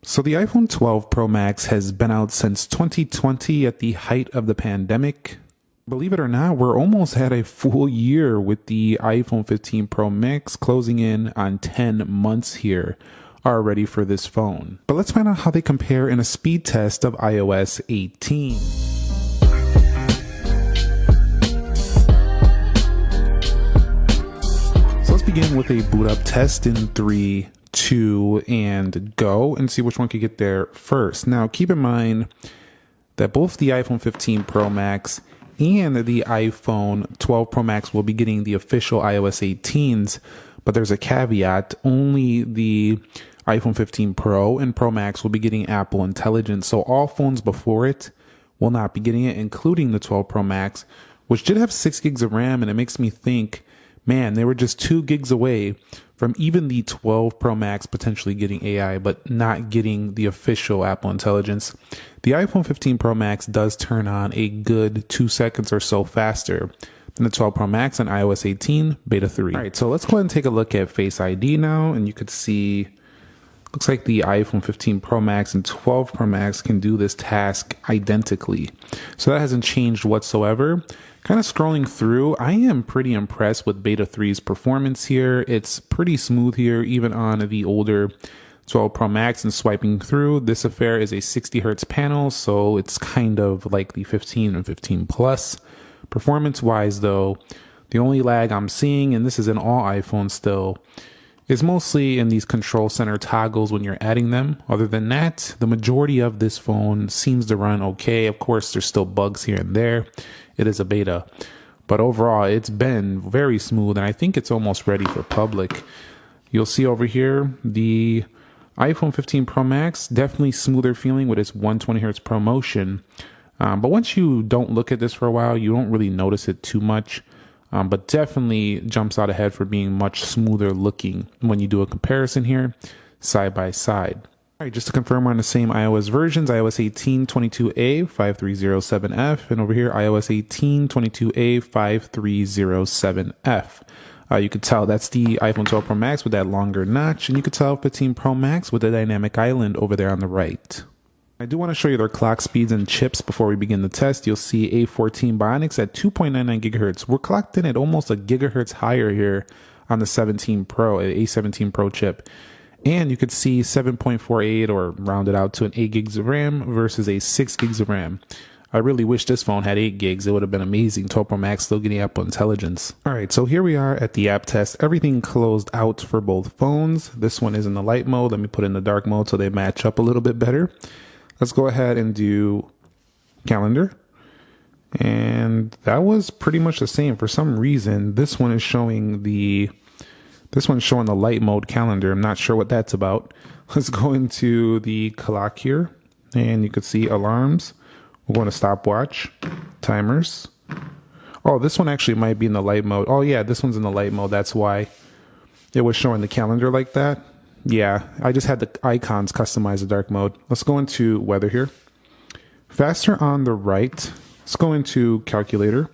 So the iPhone 12 Pro Max has been out since 2020 at the height of the pandemic. Believe it or not, we're almost at a full year with the iPhone 15 Pro Max, closing in on 10 months here already for this phone. But let's find out how they compare in a speed test of iOS 18. So let's begin with a boot up test in 3, 2, and go, and see which one could get there first. Now, keep in mind that both the iPhone 15 Pro Max and the iPhone 12 Pro Max will be getting the official iOS 18s, but there's a caveat. Only the iPhone 15 Pro and Pro Max will be getting Apple Intelligence, so all phones before it will not be getting it, including the 12 Pro Max, which did have 6 gigs of RAM, and it makes me think, man, they were just 2 gigs away from even the 12 Pro Max potentially getting AI, but not getting the official Apple Intelligence. The iPhone 15 Pro Max does turn on a good 2 seconds or so faster than the 12 Pro Max and iOS 18 Beta 3. All right, so let's go ahead and take a look at Face ID now, and you could see, looks like the iPhone 15 Pro Max and 12 Pro Max can do this task identically. So that hasn't changed whatsoever. Kind of scrolling through, I am pretty impressed with Beta 3's performance here. It's pretty smooth here, even on the older 12 Pro Max, and swiping through. This affair is a 60 hertz panel, so it's kind of like the 15 and 15 Plus. Performance-wise, though, the only lag I'm seeing, and this is in all iPhones still, is mostly in these control center toggles when you're adding them. Other than that, the majority of this phone seems to run okay. Of course, there's still bugs here and there. It is a beta, but overall, it's been very smooth, and I think it's almost ready for public. You'll see over here, the iPhone 15 Pro Max, definitely smoother feeling with its 120 hertz ProMotion. But once you don't look at this for a while, you don't really notice it too much. But definitely jumps out ahead for being much smoother looking when you do a comparison here, side by side. All right, just to confirm, we're on the same iOS versions, iOS 18 22A 5307F, and over here, iOS 18 22A 5307F. You could tell that's the iPhone 12 Pro Max with that longer notch, and you could tell 15 Pro Max with the dynamic island over there on the right. I do want to show you their clock speeds and chips before we begin the test. You'll see A14 Bionics at 2.99 gigahertz. We're clocked in at almost a gigahertz higher here on the 17 Pro, A17 Pro chip. And you could see 7.48 or rounded out to an 8 gigs of RAM versus a 6 gigs of RAM. I really wish this phone had 8 gigs. It would have been amazing. 12 Pro Max still getting Apple Intelligence. All right, so here we are at the app test. Everything closed out for both phones. This one is in the light mode. Let me put it in the dark mode so they match up a little bit better. Let's go ahead and do calendar. And that was pretty much the same. For some reason, this one is showing the light mode calendar. I'm not sure what that's about. Let's go into the clock here, and you can see alarms. We're going to stopwatch, timers. Oh, this one actually might be in the light mode. Oh yeah, this one's in the light mode. That's why it was showing the calendar like that. Yeah, I just had the icons customized to dark mode. Let's go into weather here. Faster on the right. Let's go into calculator.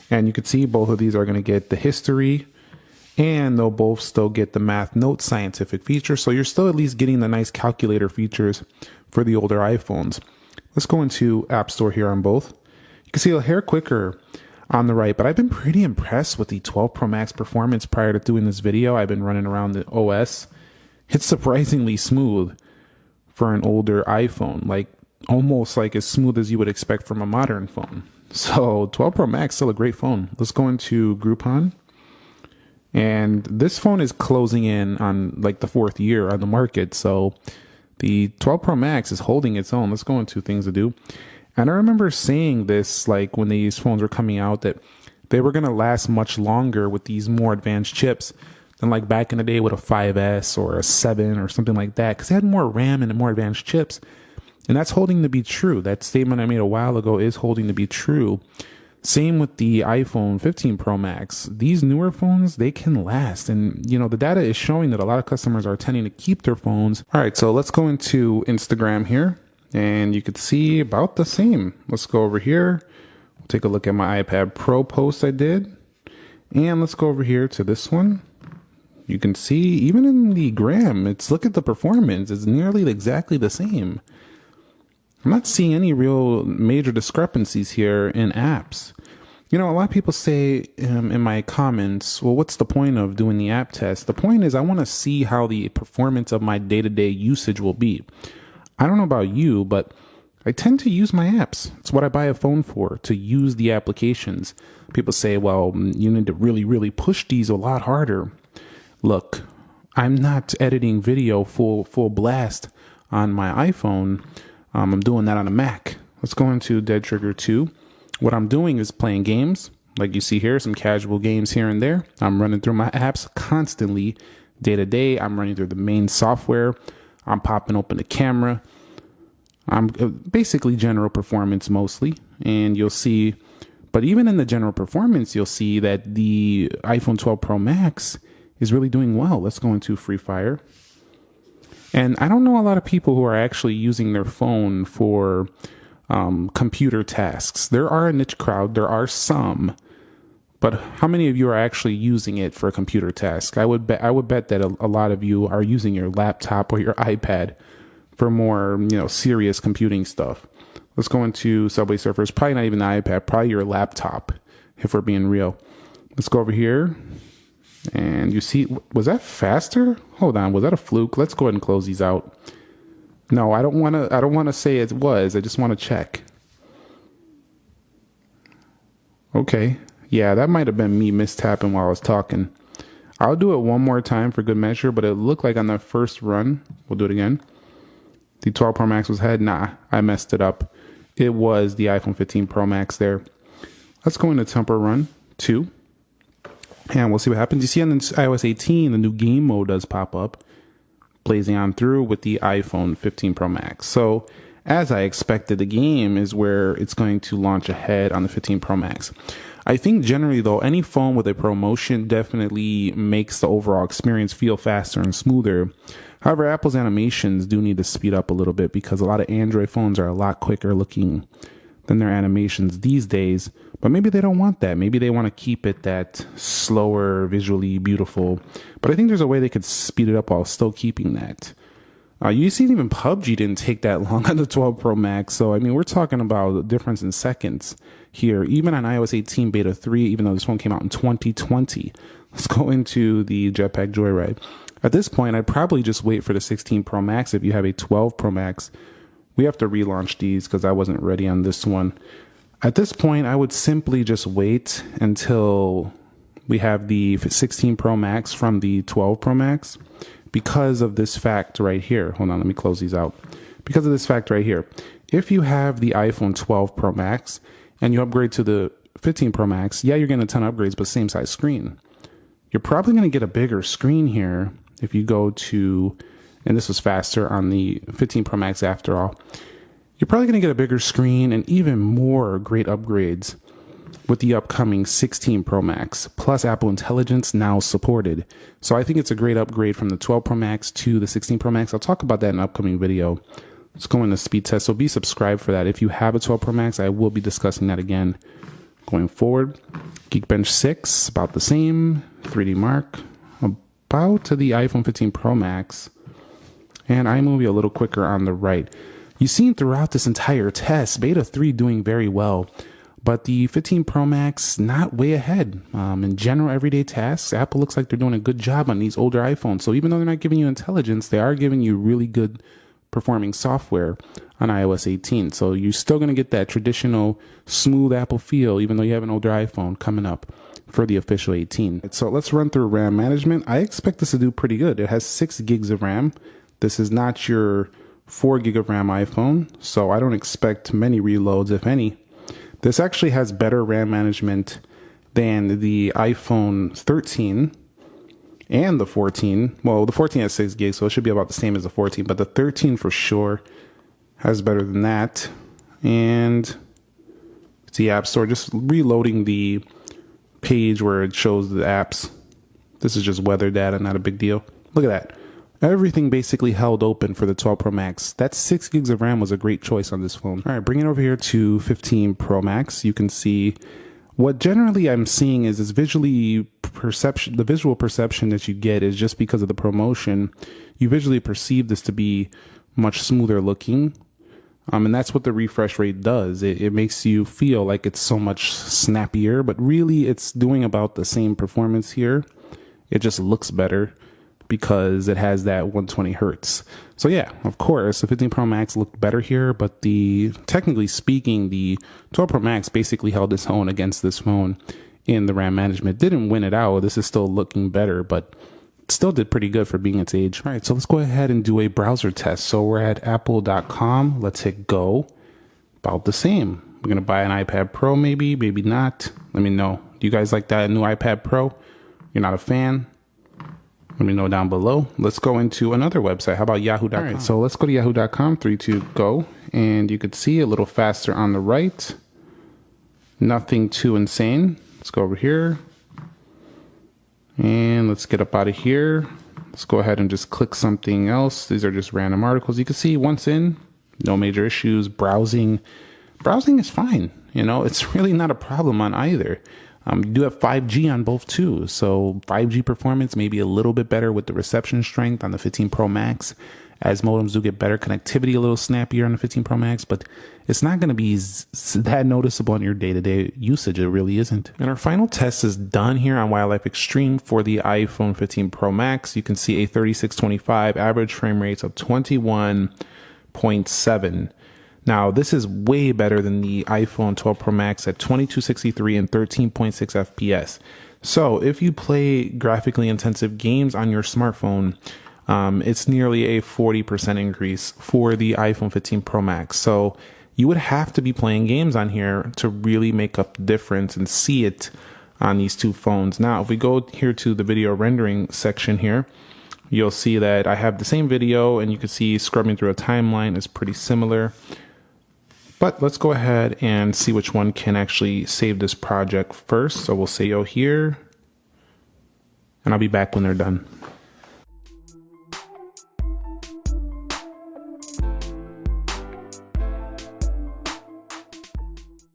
And you can see both of these are going to get the history, and they'll both still get the math note scientific feature. So you're still at least getting the nice calculator features for the older iPhones. Let's go into App Store here on both. You can see a hair quicker on the right, but I've been pretty impressed with the 12 Pro Max performance prior to doing this video. I've been running around the OS. It's surprisingly smooth for an older iPhone, like almost like as smooth as you would expect from a modern phone. So 12 Pro Max, still a great phone. Let's go into Groupon. And this phone is closing in on like the 4th year on the market. So the 12 Pro Max is holding its own. Let's go into things to do. And I remember saying this, like when these phones were coming out, that they were going to last much longer with these more advanced chips than like back in the day with a 5S or a 7 or something like that, because they had more RAM and more advanced chips. And that's holding to be true. That statement I made a while ago is holding to be true. Same with the iPhone 15 Pro Max. These newer phones, they can last. And, you know, the data is showing that a lot of customers are tending to keep their phones. All right, so let's go into Instagram here. And you could see about the same. Let's go over here. We'll take a look at my iPad Pro post I did. And let's go over here to this one. You can see even in the gram, look at the performance. It's nearly exactly the same. I'm not seeing any real major discrepancies here in apps. You know, a lot of people say in my comments, well, what's the point of doing the app test? The point is I want to see how the performance of my day-to-day usage will be. I don't know about you, but I tend to use my apps. It's what I buy a phone for, to use the applications. People say, well, you need to really, really push these a lot harder. Look, I'm not editing video full blast on my iPhone. I'm doing that on a Mac. Let's go into Dead Trigger 2. What I'm doing is playing games. Like you see here, some casual games here and there. I'm running through my apps constantly, day to day. I'm running through the main software. I'm popping open the camera. I'm basically general performance mostly. And you'll see, but even in the general performance, you'll see that the iPhone 12 Pro Max is really doing well. Let's go into Free Fire. And I don't know a lot of people who are actually using their phone for computer tasks. There are a niche crowd. There are some. But how many of you are actually using it for a computer task? I would bet that a lot of you are using your laptop or your iPad for more, serious computing stuff. Let's go into Subway Surfers. Probably not even the iPad, probably your laptop, if we're being real. Let's go over here. And you see, was that faster? Hold on, was that a fluke? Let's go ahead and close these out. No, I don't want to say it was. I just want to check. Okay. Yeah, that might have been me mistapping while I was talking. I'll do it one more time for good measure, but it looked like on the first run, we'll do it again. The 12 Pro Max was ahead. Nah, I messed it up. It was the iPhone 15 Pro Max there. Let's go into Temper Run 2. And we'll see what happens. You see on the iOS 18, the new game mode does pop up, blazing on through with the iPhone 15 Pro Max. So as I expected, the game is where it's going to launch ahead on the 15 Pro Max. I think generally though, any phone with a ProMotion definitely makes the overall experience feel faster and smoother. However, Apple's animations do need to speed up a little bit because a lot of Android phones are a lot quicker looking than their animations these days. But maybe they don't want that. Maybe they want to keep it that slower, visually beautiful. But I think there's a way they could speed it up while still keeping that. You see, even PUBG didn't take that long on the 12 Pro Max. So, I mean, we're talking about a difference in seconds here. Even on iOS 18 Beta 3, even though this one came out in 2020. Let's go into the Jetpack Joyride. At this point, I'd probably just wait for the 16 Pro Max. If you have a 12 Pro Max, we have to relaunch these because I wasn't ready on this one. At this point, I would simply just wait until we have the 16 Pro Max from the 12 Pro Max because of this fact right here. Hold on, let me close these out. Because of this fact right here. If you have the iPhone 12 Pro Max and you upgrade to the 15 Pro Max, yeah, you're getting a ton of upgrades, but same size screen. You're probably going to get a bigger screen here if you go to, and this was faster on the 15 Pro Max after all. You're probably going to get a bigger screen and even more great upgrades with the upcoming 16 Pro Max, plus Apple Intelligence now supported. So I think it's a great upgrade from the 12 Pro Max to the 16 Pro Max. I'll talk about that in an upcoming video. Let's go into speed test. So be subscribed for that. If you have a 12 Pro Max, I will be discussing that again going forward. Geekbench 6, about the same. 3D Mark, about to the iPhone 15 Pro Max. And iMovie a little quicker on the right. You've seen throughout this entire test, Beta 3 doing very well, but the 15 Pro Max not way ahead. In general, everyday tasks, Apple looks like they're doing a good job on these older iPhones. So even though they're not giving you intelligence, they are giving you really good performing software on iOS 18. So you're still going to get that traditional smooth Apple feel, even though you have an older iPhone coming up for the official 18. So let's run through RAM management. I expect this to do pretty good. It has 6 gigs of RAM. This is not your 4 gig of RAM iPhone, so I don't expect many reloads, if any. This actually has better RAM management than the iPhone 13 and the 14. Well, the 14 has 6 gigs, so it should be about the same as the 14, but the 13 for sure has better than that. And it's the App Store, just reloading the page where it shows the apps. This is just weather data, not a big deal. Look at that. Everything basically held open for the 12 Pro Max. That 6 gigs of RAM was a great choice on this phone. All right, bring it over here to 15 Pro Max. You can see What generally I'm seeing is visually perception, the visual perception that you get is just because of the promotion. You visually perceive this to be much smoother looking. And that's what the refresh rate does. It makes you feel like it's so much snappier, but really it's doing about the same performance here. It just looks better because it has that 120 hertz. So yeah, of course, the 15 Pro Max looked better here, but technically speaking, the 12 Pro Max basically held its own against this phone in the RAM management. Didn't win it out. This is still looking better, but still did pretty good for being its age. All right, so let's go ahead and do a browser test. So we're at apple.com. Let's hit go. About the same. We're going to buy an iPad Pro maybe not. Let me know. Do you guys like that new iPad Pro? You're not a fan? Let me know down below. Let's go into another website. How about yahoo.com? All right, so let's go to yahoo.com. 3, 2, go. And you could see a little faster on the right. Nothing too insane. Let's go over here. And let's get up out of here. Let's go ahead and just click something else. These are just random articles. You can see once in, no major issues. Browsing is fine. You know, it's really not a problem on either. You do have 5G on both too. So 5G performance may be a little bit better with the reception strength on the 15 Pro Max, as modems do get better connectivity, a little snappier on the 15 Pro Max, but it's not going to be that noticeable in your day-to-day usage. It really isn't. And our final test is done here on Wildlife Extreme for the iPhone 15 Pro Max. You can see a 3625 average frame rates of 21.7. Now, this is way better than the iPhone 12 Pro Max at 2263 and 13.6 FPS. So if you play graphically intensive games on your smartphone, it's nearly a 40% increase for the iPhone 15 Pro Max. So you would have to be playing games on here to really make up the difference and see it on these two phones. Now, if we go here to the video rendering section here, you'll see that I have the same video, and you can see scrubbing through a timeline is pretty similar. But let's go ahead and see which one can actually save this project first. So we'll say yo here, and I'll be back when they're done.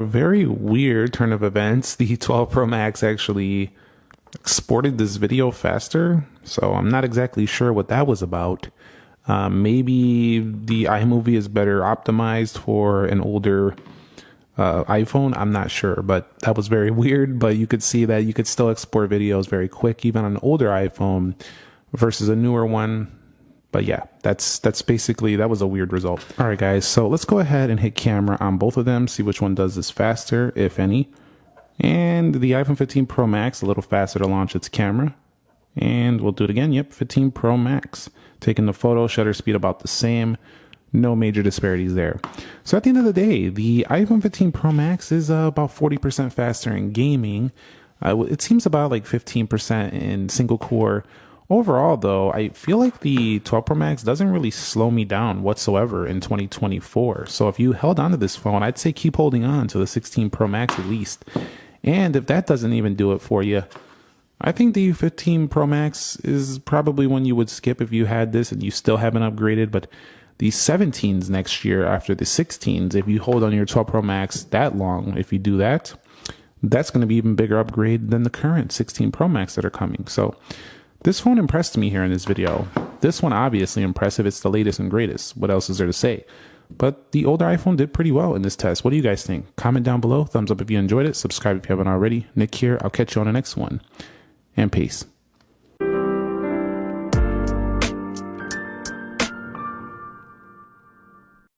Very weird turn of events. The 12 Pro Max actually exported this video faster, so I'm not exactly sure what that was about. Maybe the iMovie is better optimized for an older iPhone. I'm not sure, but that was very weird. But you could see that you could still export videos very quick, even on an older iPhone versus a newer one. But yeah, that's basically, that was a weird result. All right, guys, so let's go ahead and hit camera on both of them, see which one does this faster, if any. And the iPhone 15 Pro Max, a little faster to launch its camera. And we'll do it again. Yep, 15 Pro Max. Taking the photo, shutter speed about the same. No major disparities there. So at the end of the day, the iPhone 15 Pro Max is about 40% faster in gaming. It seems about like 15% in single core. Overall, though, I feel like the 12 Pro Max doesn't really slow me down whatsoever in 2024. So if you held on to this phone, I'd say keep holding on to the 16 Pro Max at least. And if that doesn't even do it for you, I think the 15 Pro Max is probably one you would skip if you had this and you still haven't upgraded. But the 17s next year after the 16s, if you hold on your 12 Pro Max that long, if you do that, that's going to be even bigger upgrade than the current 16 Pro Max that are coming. So this phone impressed me here in this video. This one obviously impressive. It's the latest and greatest. What else is there to say? But the older iPhone did pretty well in this test. What do you guys think? Comment down below. Thumbs up if you enjoyed it. Subscribe if you haven't already. Nick here. I'll catch you on the next one. And peace.